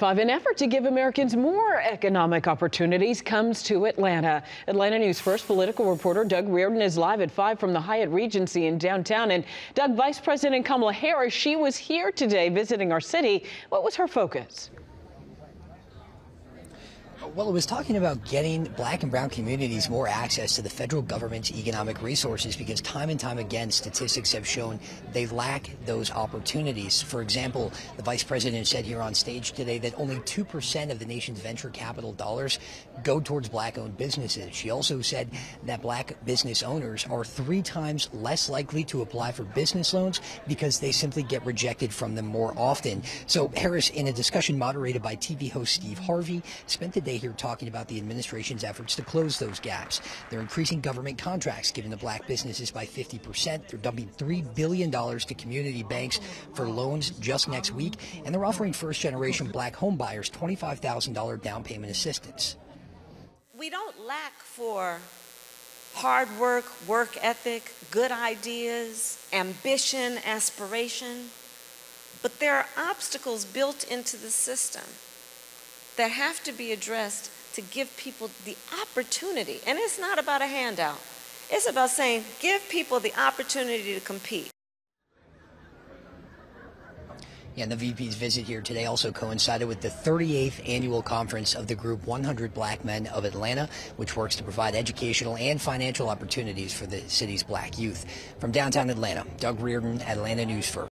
5, an effort to give Americans more economic opportunities comes to Atlanta. Atlanta News First political reporter Doug Reardon is live at 5 from the Hyatt Regency in downtown. And Doug, Vice President Kamala Harris, she was here today visiting our city. What was her focus? Well, it was talking about getting black and brown communities more access to the federal government's economic resources because time and time again, statistics have shown they lack those opportunities. For example, the vice president said here on stage today that only 2% of the nation's venture capital dollars go towards black-owned businesses. She also said that black business owners are 3 times less likely to apply for business loans because they simply get rejected from them more often. So Harris, in a discussion moderated by TV host Steve Harvey, spent the day here talking about the administration's efforts to close those gaps. They're increasing government contracts given to black businesses by 50%. They're dumping $3 billion to community banks for loans just next week. And they're offering first-generation black home buyers $25,000 down payment assistance. We don't lack for hard work, work ethic, good ideas, ambition, aspiration. But there are obstacles built into the system that have to be addressed to give people the opportunity. And it's not about a handout. It's about saying, give people the opportunity to compete. Yeah, and the VP's visit here today also coincided with the 38th annual conference of the group 100 Black Men of Atlanta, which works to provide educational and financial opportunities for the city's black youth. From downtown Atlanta, Doug Reardon, Atlanta News First.